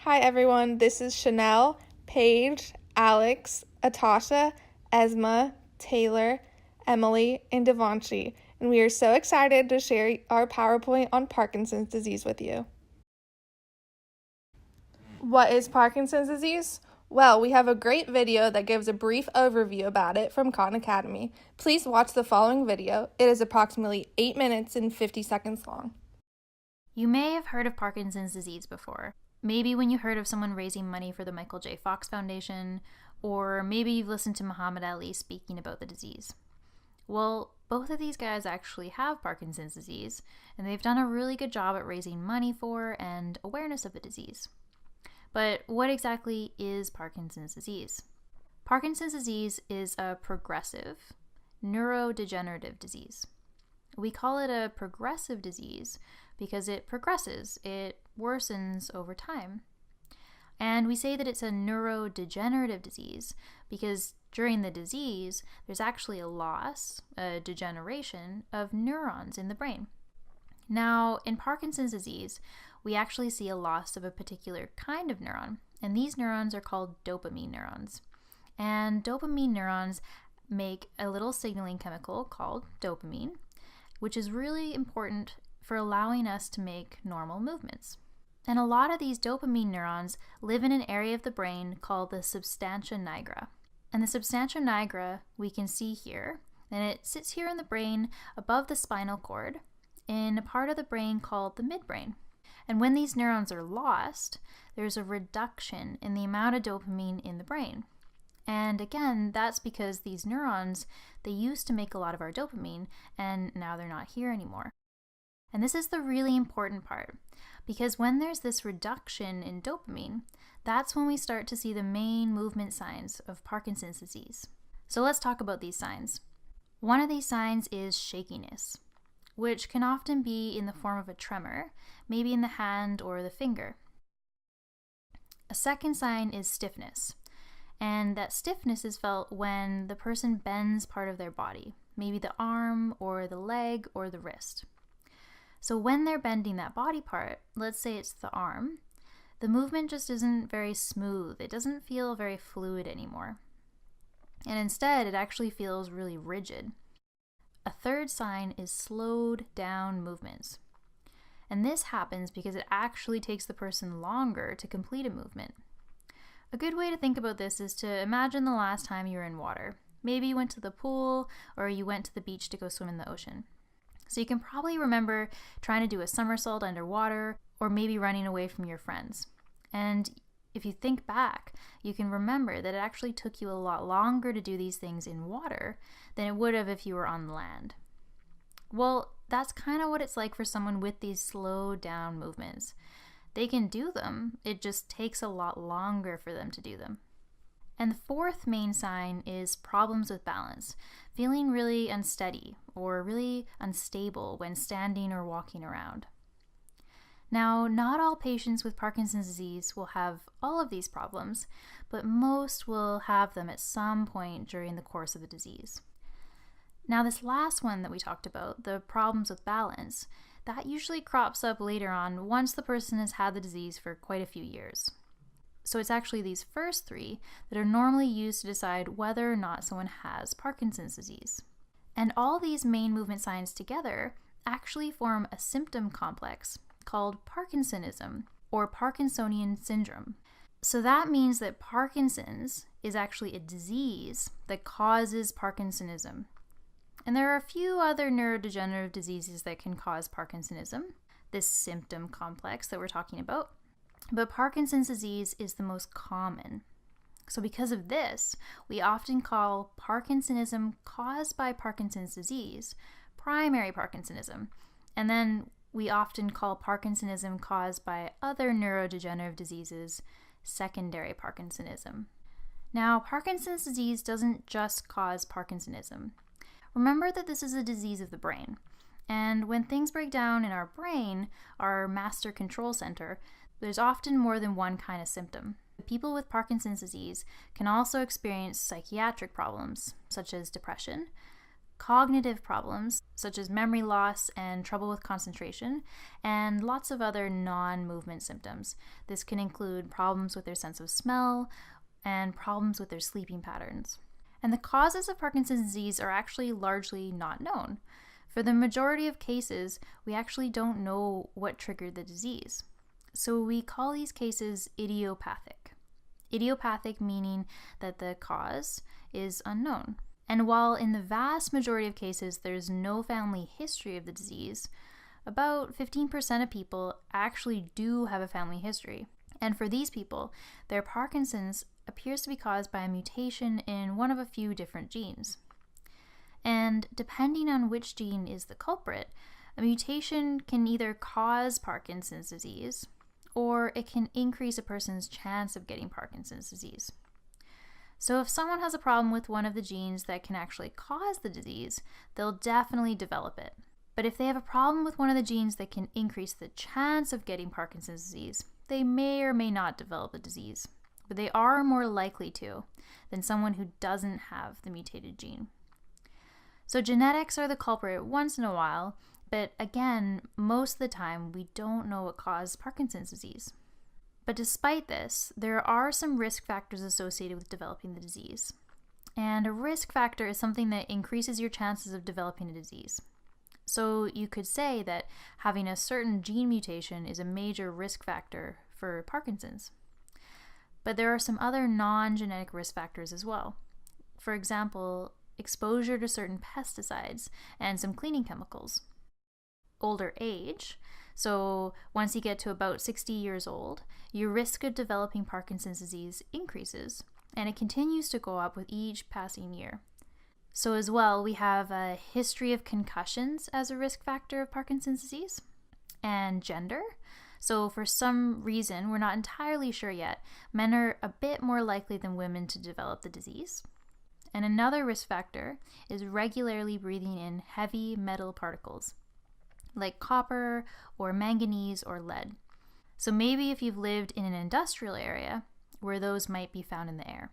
Hi everyone, this is Chanel, Paige, Alex, Atasha, Esma, Taylor, Emily, and Devanshi, and we are so excited to share our PowerPoint on Parkinson's disease with you. What is Parkinson's disease? Well, we have a great video that gives a brief overview about it from Khan Academy. Please watch the following video. It is approximately 8 minutes and 50 seconds long. You may have heard of Parkinson's disease before. Maybe when you heard of someone raising money for the Michael J. Fox Foundation, or maybe you've listened to Muhammad Ali speaking about the disease. Well, both of these guys actually have Parkinson's disease, and they've done a really good job at raising money for and awareness of the disease. But what exactly is Parkinson's disease? Parkinson's disease is a progressive, neurodegenerative disease. We call it a progressive disease because it progresses, it worsens over time. And we say that it's a neurodegenerative disease because during the disease, there's actually a loss, a degeneration of neurons in the brain. Now, in Parkinson's disease, we actually see a loss of a particular kind of neuron, and these neurons are called dopamine neurons. And dopamine neurons make a little signaling chemical called dopamine, which is really important for allowing us to make normal movements. And a lot of these dopamine neurons live in an area of the brain called the substantia nigra. And the substantia nigra we can see here, and it sits here in the brain above the spinal cord in a part of the brain called the midbrain. And when these neurons are lost, there's a reduction in the amount of dopamine in the brain. And again, that's because these neurons, they used to make a lot of our dopamine, and now they're not here anymore. And this is the really important part, because when there's this reduction in dopamine, that's when we start to see the main movement signs of Parkinson's disease. So let's talk about these signs. One of these signs is shakiness, which can often be in the form of a tremor, maybe in the hand or the finger. A second sign is stiffness. And that stiffness is felt when the person bends part of their body, maybe the arm or the leg or the wrist. So when they're bending that body part, let's say it's the arm, the movement just isn't very smooth. It doesn't feel very fluid anymore. And instead, it actually feels really rigid. A third sign is slowed down movements. And this happens because it actually takes the person longer to complete a movement. A good way to think about this is to imagine the last time you were in water. Maybe you went to the pool or you went to the beach to go swim in the ocean. So you can probably remember trying to do a somersault underwater or maybe running away from your friends. And if you think back, you can remember that it actually took you a lot longer to do these things in water than it would have if you were on land. Well, that's kind of what it's like for someone with these slowed down movements. They can do them, it just takes a lot longer for them to do them. And the fourth main sign is problems with balance, feeling really unsteady or really unstable when standing or walking around. Now, not all patients with Parkinson's disease will have all of these problems, but most will have them at some point during the course of the disease. Now, this last one that we talked about, the problems with balance, that usually crops up later on once the person has had the disease for quite a few years. So it's actually these first three that are normally used to decide whether or not someone has Parkinson's disease. And all these main movement signs together actually form a symptom complex called Parkinsonism or Parkinsonian syndrome. So that means that Parkinson's is actually a disease that causes Parkinsonism. And there are a few other neurodegenerative diseases that can cause Parkinsonism, this symptom complex that we're talking about. But Parkinson's disease is the most common. So because of this, we often call Parkinsonism caused by Parkinson's disease primary Parkinsonism. And then we often call Parkinsonism caused by other neurodegenerative diseases secondary Parkinsonism. Now, Parkinson's disease doesn't just cause Parkinsonism. Remember that this is a disease of the brain. And when things break down in our brain, our master control center, there's often more than one kind of symptom. People with Parkinson's disease can also experience psychiatric problems, such as depression, cognitive problems such as memory loss and trouble with concentration, and lots of other non-movement symptoms. This can include problems with their sense of smell and problems with their sleeping patterns. And the causes of Parkinson's disease are actually largely not known. For the majority of cases, we actually don't know what triggered the disease. So we call these cases idiopathic. Idiopathic meaning that the cause is unknown. And while in the vast majority of cases there's no family history of the disease, about 15% of people actually do have a family history. And for these people, their Parkinson's appears to be caused by a mutation in one of a few different genes. And depending on which gene is the culprit, a mutation can either cause Parkinson's disease or it can increase a person's chance of getting Parkinson's disease. So if someone has a problem with one of the genes that can actually cause the disease, they'll definitely develop it. But if they have a problem with one of the genes that can increase the chance of getting Parkinson's disease, they may or may not develop the disease. But they are more likely to than someone who doesn't have the mutated gene. So genetics are the culprit once in a while, but again, most of the time we don't know what caused Parkinson's disease. But despite this, there are some risk factors associated with developing the disease. And a risk factor is something that increases your chances of developing a disease. So you could say that having a certain gene mutation is a major risk factor for Parkinson's. But there are some other non-genetic risk factors as well. For example, exposure to certain pesticides and some cleaning chemicals. Older age, so once you get to about 60 years old, your risk of developing Parkinson's disease increases, and it continues to go up with each passing year. So as well, we have a history of concussions as a risk factor of Parkinson's disease, and gender. So for some reason, we're not entirely sure yet, men are a bit more likely than women to develop the disease. And another risk factor is regularly breathing in heavy metal particles, like copper or manganese or lead. So maybe if you've lived in an industrial area where those might be found in the air.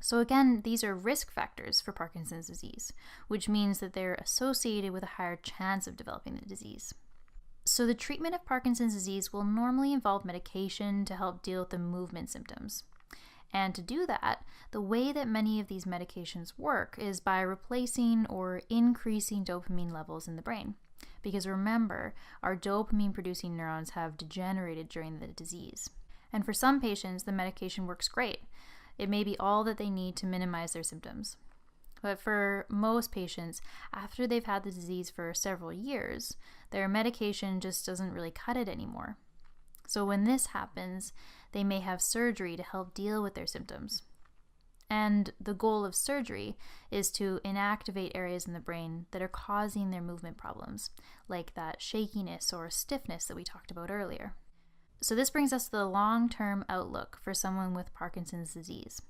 So again, these are risk factors for Parkinson's disease, which means that they're associated with a higher chance of developing the disease. So the treatment of Parkinson's disease will normally involve medication to help deal with the movement symptoms. And to do that, the way that many of these medications work is by replacing or increasing dopamine levels in the brain. Because remember, our dopamine-producing neurons have degenerated during the disease. And for some patients, the medication works great. It may be all that they need to minimize their symptoms. But for most patients, after they've had the disease for several years, their medication just doesn't really cut it anymore. So when this happens, they may have surgery to help deal with their symptoms. And the goal of surgery is to inactivate areas in the brain that are causing their movement problems, like that shakiness or stiffness that we talked about earlier. So this brings us to the long-term outlook for someone with Parkinson's disease.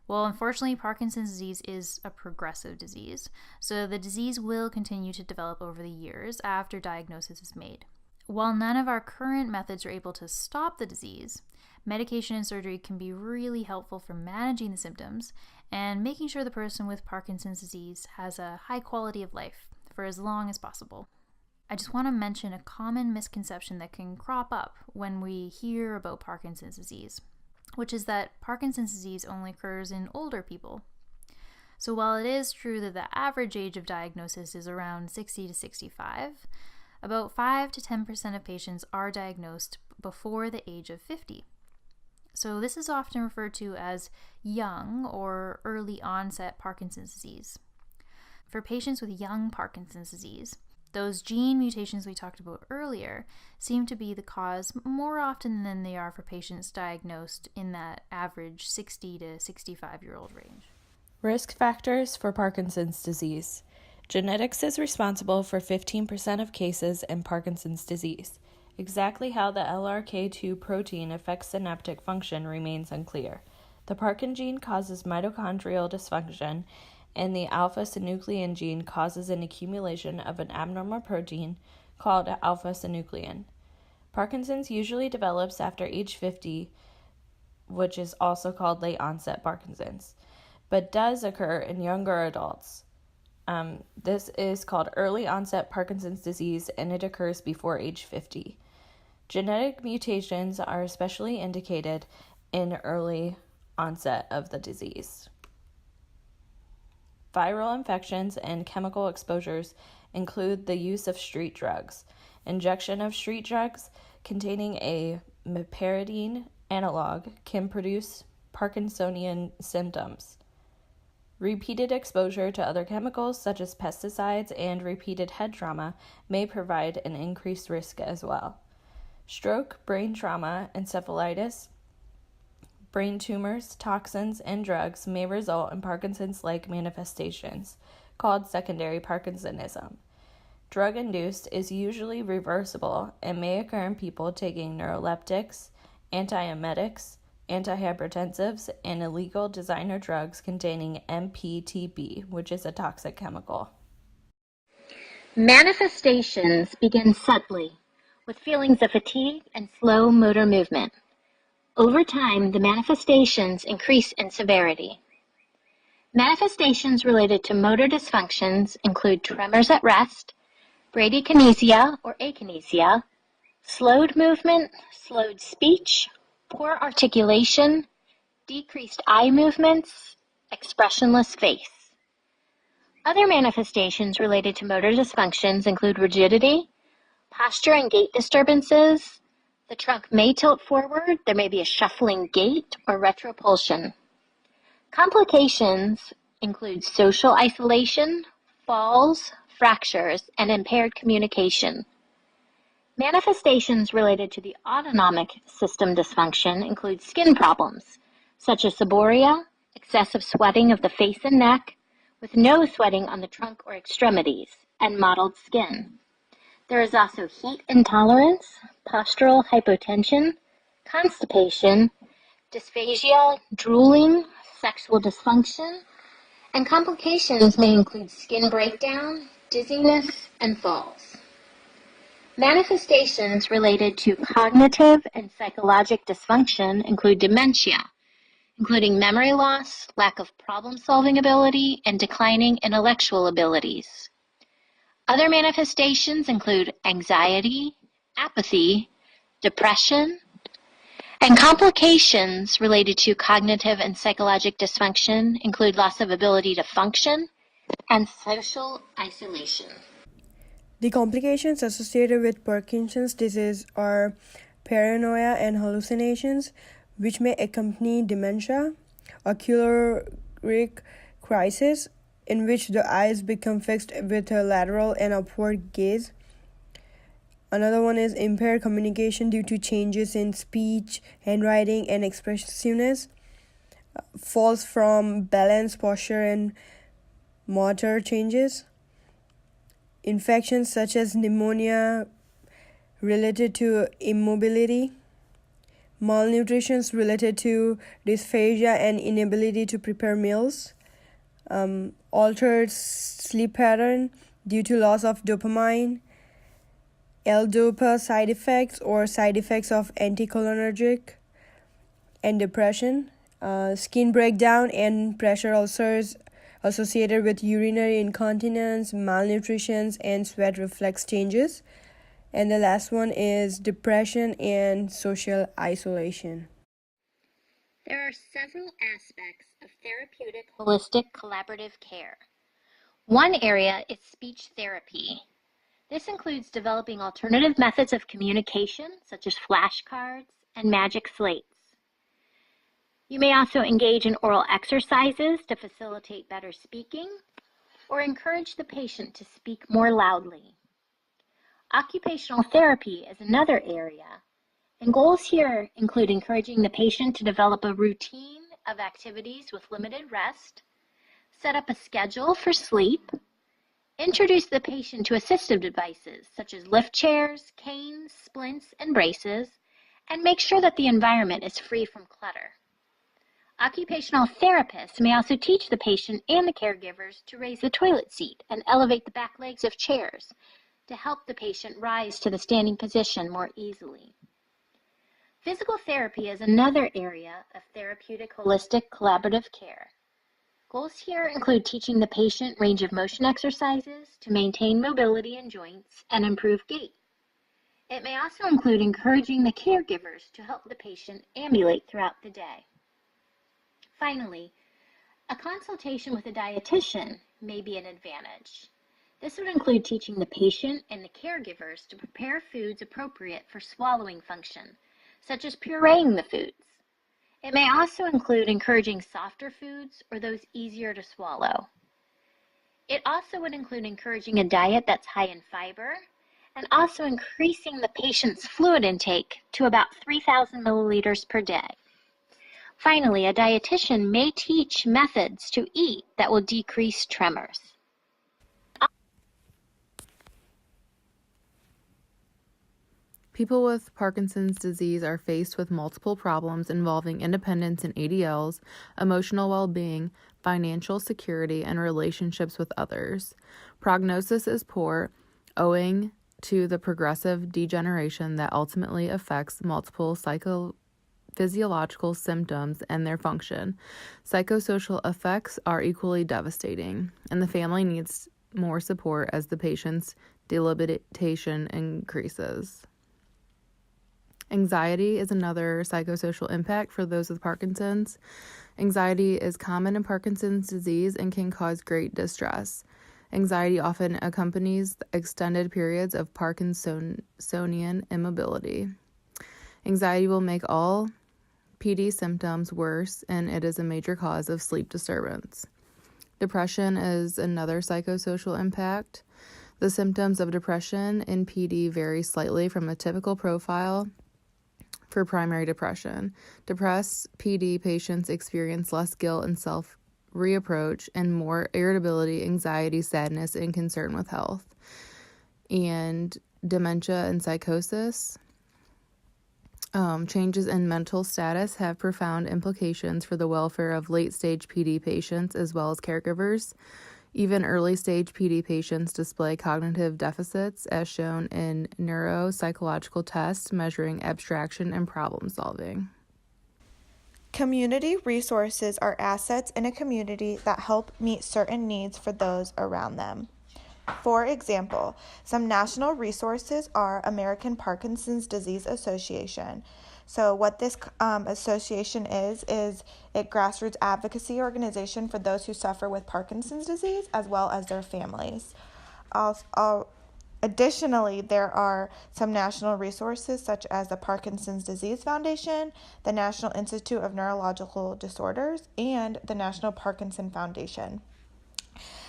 Well, unfortunately, Parkinson's disease is a progressive disease, so the disease will continue to develop over the years after diagnosis is made. While none of our current methods are able to stop the disease, medication and surgery can be really helpful for managing the symptoms and making sure the person with Parkinson's disease has a high quality of life for as long as possible. I just want to mention a common misconception that can crop up when we hear about Parkinson's disease, which is that Parkinson's disease only occurs in older people. So while it is true that the average age of diagnosis is around 60 to 65, about 5 to 10% of patients are diagnosed before the age of 50. So this is often referred to as young or early onset Parkinson's disease. For patients with young Parkinson's disease, those gene mutations we talked about earlier seem to be the cause more often than they are for patients diagnosed in that average 60 to 65-year-old range. Risk factors for Parkinson's disease. Genetics is responsible for 15% of cases in Parkinson's disease. Exactly how the LRK2 protein affects synaptic function remains unclear. The Parkin gene causes mitochondrial dysfunction, and the alpha-synuclein gene causes an accumulation of an abnormal protein called alpha-synuclein. Parkinson's usually develops after age 50, which is also called late-onset Parkinson's, but does occur in younger adults. This is called early onset Parkinson's disease, and it occurs before age 50. Genetic mutations are especially indicated in early onset of the disease. Viral infections and chemical exposures include the use of street drugs. Injection of street drugs containing a meperidine analog can produce Parkinsonian symptoms. Repeated exposure to other chemicals such as pesticides and repeated head trauma may provide an increased risk as well. Stroke, brain trauma, encephalitis, brain tumors, toxins, and drugs may result in Parkinson's-like manifestations, called secondary Parkinsonism. Drug-induced is usually reversible and may occur in people taking neuroleptics, antiemetics, antihypertensives, and illegal designer drugs containing MPTB, which is a toxic chemical. Manifestations begin subtly, with feelings of fatigue and slow motor movement. Over time, the manifestations increase in severity. Manifestations related to motor dysfunctions include tremors at rest, bradykinesia or akinesia, slowed movement, slowed speech, poor articulation, decreased eye movements, expressionless face. Other manifestations related to motor dysfunctions include rigidity, posture and gait disturbances. The trunk may tilt forward, there may be a shuffling gait or retropulsion. Complications include social isolation, falls, fractures, and impaired communication. Manifestations related to the autonomic system dysfunction include skin problems, such as seborrhea, excessive sweating of the face and neck, with no sweating on the trunk or extremities, and mottled skin. There is also heat intolerance, postural hypotension, constipation, dysphagia, drooling, sexual dysfunction, and complications may include skin breakdown, dizziness, and falls. Manifestations related to cognitive and psychologic dysfunction include dementia, including memory loss, lack of problem-solving ability, and declining intellectual abilities. Other manifestations include anxiety, apathy, depression, and complications related to cognitive and psychologic dysfunction include loss of ability to function and social isolation. The complications associated with Parkinson's disease are paranoia and hallucinations, which may accompany dementia, ocular crisis, in which the eyes become fixed with a lateral and upward gaze. Another one is impaired communication due to changes in speech, handwriting, and expressiveness, falls from balance, posture, and motor changes. Infections such as pneumonia related to immobility, malnutrition related to dysphagia and inability to prepare meals, altered sleep pattern due to loss of dopamine, L-DOPA side effects or side effects of anticholinergic, and depression, skin breakdown and pressure ulcers associated with urinary incontinence, malnutrition, and sweat reflex changes. And the last one is depression and social isolation. There are several aspects of therapeutic holistic collaborative care. One area is speech therapy. This includes developing alternative methods of communication, such as flashcards and magic slates. You may also engage in oral exercises to facilitate better speaking or encourage the patient to speak more loudly. Occupational therapy is another area, and goals here include encouraging the patient to develop a routine of activities with limited rest, set up a schedule for sleep, introduce the patient to assistive devices such as lift chairs, canes, splints, and braces, and make sure that the environment is free from clutter. Occupational therapists may also teach the patient and the caregivers to raise the toilet seat and elevate the back legs of chairs to help the patient rise to the standing position more easily. Physical therapy is another area of therapeutic holistic collaborative care. Goals here include teaching the patient range of motion exercises to maintain mobility in joints and improve gait. It may also include encouraging the caregivers to help the patient ambulate throughout the day. Finally, a consultation with a dietitian may be an advantage. This would include teaching the patient and the caregivers to prepare foods appropriate for swallowing function, such as pureeing the foods. It may also include encouraging softer foods or those easier to swallow. It also would include encouraging a diet that's high in fiber and also increasing the patient's fluid intake to about 3,000 milliliters per day. Finally, a dietitian may teach methods to eat that will decrease tremors. People with Parkinson's disease are faced with multiple problems involving independence and ADLs, emotional well-being, financial security, and relationships with others. Prognosis is poor, owing to the progressive degeneration that ultimately affects multiple psychophysiological symptoms and their function. Psychosocial effects are equally devastating, and the family needs more support as the patient's debilitation increases. Anxiety is another psychosocial impact for those with Parkinson's. Anxiety is common in Parkinson's disease and can cause great distress. Anxiety often accompanies extended periods of Parkinsonian immobility. Anxiety will make all PD symptoms worse, and it is a major cause of sleep disturbance. Depression is another psychosocial impact. The symptoms of depression in PD vary slightly from a typical profile for primary depression. Depressed PD patients experience less guilt and self-reproach and more irritability, anxiety, sadness, and concern with health. And dementia and psychosis. Changes in mental status have profound implications for the welfare of late-stage PD patients as well as caregivers. Even early-stage PD patients display cognitive deficits, as shown in neuropsychological tests measuring abstraction and problem solving. Community resources are assets in a community that help meet certain needs for those around them. For example, some national resources are American Parkinson's Disease Association. So what this association is a grassroots advocacy organization for those who suffer with Parkinson's disease as well as their families. Additionally, there are some national resources such as the Parkinson's Disease Foundation, the National Institute of Neurological Disorders, and the National Parkinson Foundation.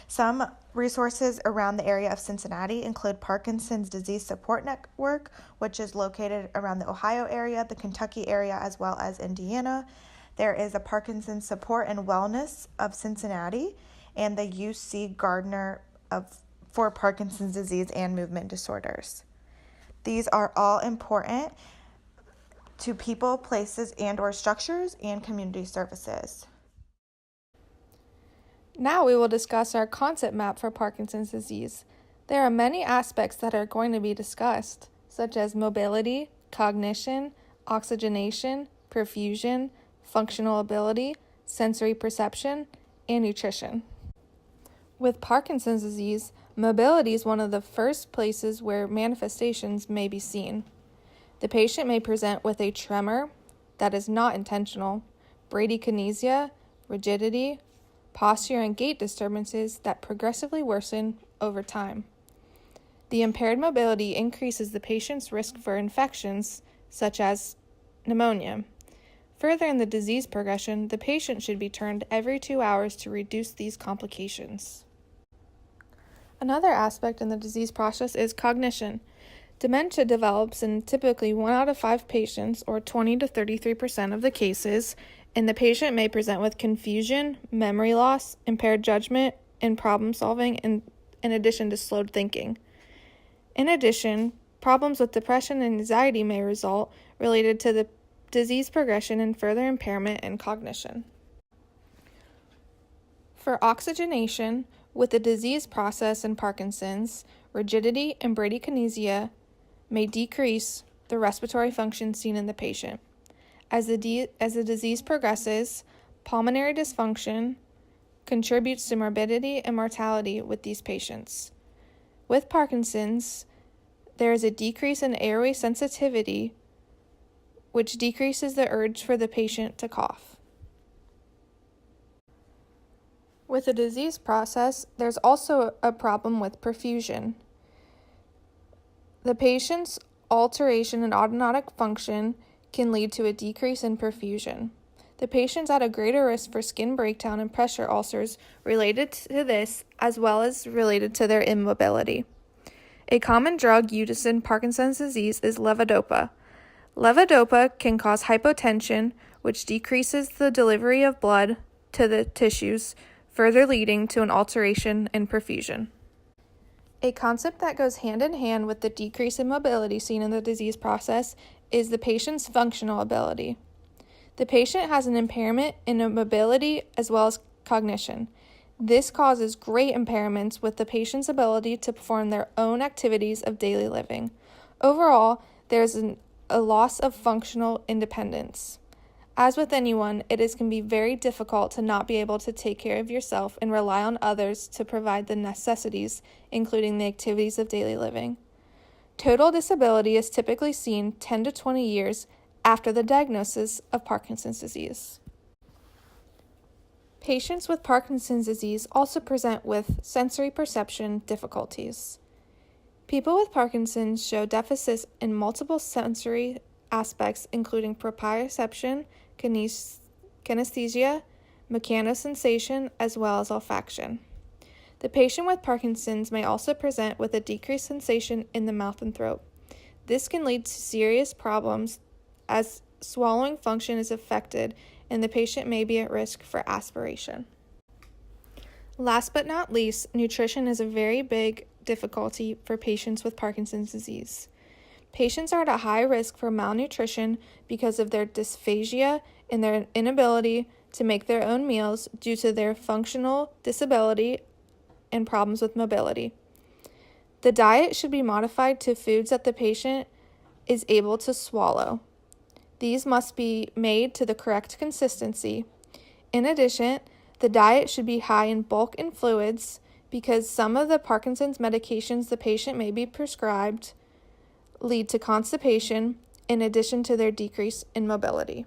Some resources around the area of Cincinnati include Parkinson's Disease Support Network, which is located around the Ohio area, the Kentucky area, as well as Indiana. There is a Parkinson's Support and Wellness of Cincinnati and the UC Gardner for Parkinson's disease and movement disorders. These are all important to people, places, and/or structures and community services. Now we will discuss our concept map for Parkinson's disease. There are many aspects that are going to be discussed, such as mobility, cognition, oxygenation, perfusion, functional ability, sensory perception, and nutrition. With Parkinson's disease, mobility is one of the first places where manifestations may be seen. The patient may present with a tremor that is not intentional, bradykinesia, rigidity, posture and gait disturbances that progressively worsen over time. The impaired mobility increases the patient's risk for infections, such as pneumonia. Further in the disease progression, the patient should be turned every 2 hours to reduce these complications. Another aspect in the disease process is cognition. Dementia develops in typically 1 out of 5 patients, or 20 to 33% of the cases, and the patient may present with confusion, memory loss, impaired judgment, and problem solving in addition to slowed thinking. In addition, problems with depression and anxiety may result related to the disease progression and further impairment in cognition. For oxygenation, with the disease process in Parkinson's, rigidity and bradykinesia may decrease the respiratory function seen in the patient. As the disease progresses, pulmonary dysfunction, contributes to morbidity and mortality with these patients. With Parkinson's, there is a decrease in airway sensitivity, which decreases the urge for the patient to cough. With the disease process, there's also a problem with perfusion. The patient's alteration in autonomic function can lead to a decrease in perfusion. The patient's at a greater risk for skin breakdown and pressure ulcers related to this, as well as related to their immobility. A common drug used in Parkinson's disease is levodopa. Levodopa can cause hypotension, which decreases the delivery of blood to the tissues, further leading to an alteration in perfusion. A concept that goes hand in hand with the decrease in mobility seen in the disease process is the patient's functional ability. The patient has an impairment in mobility as well as cognition. This causes great impairments with the patient's ability to perform their own activities of daily living. Overall, there's a loss of functional independence. As with anyone, can be very difficult to not be able to take care of yourself and rely on others to provide the necessities, including the activities of daily living. Total disability is typically seen 10 to 20 years after the diagnosis of Parkinson's disease. Patients with Parkinson's disease also present with sensory perception difficulties. People with Parkinson's show deficits in multiple sensory aspects, including proprioception, kinesthesia, mechanosensation, as well as olfaction. The patient with Parkinson's may also present with a decreased sensation in the mouth and throat. This can lead to serious problems as swallowing function is affected and the patient may be at risk for aspiration. Last but not least, nutrition is a very big difficulty for patients with Parkinson's disease. Patients are at a high risk for malnutrition because of their dysphagia and their inability to make their own meals due to their functional disability and problems with mobility. The diet should be modified to foods that the patient is able to swallow. These must be made to the correct consistency. In addition, the diet should be high in bulk and fluids because some of the Parkinson's medications the patient may be prescribed lead to constipation in addition to their decrease in mobility.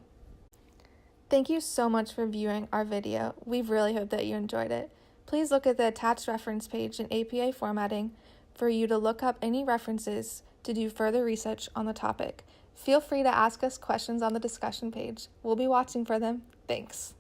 Thank you so much for viewing our video. We really hope that you enjoyed it. Please look at the attached reference page in APA formatting for you to look up any references to do further research on the topic. Feel free to ask us questions on the discussion page. We'll be watching for them. Thanks.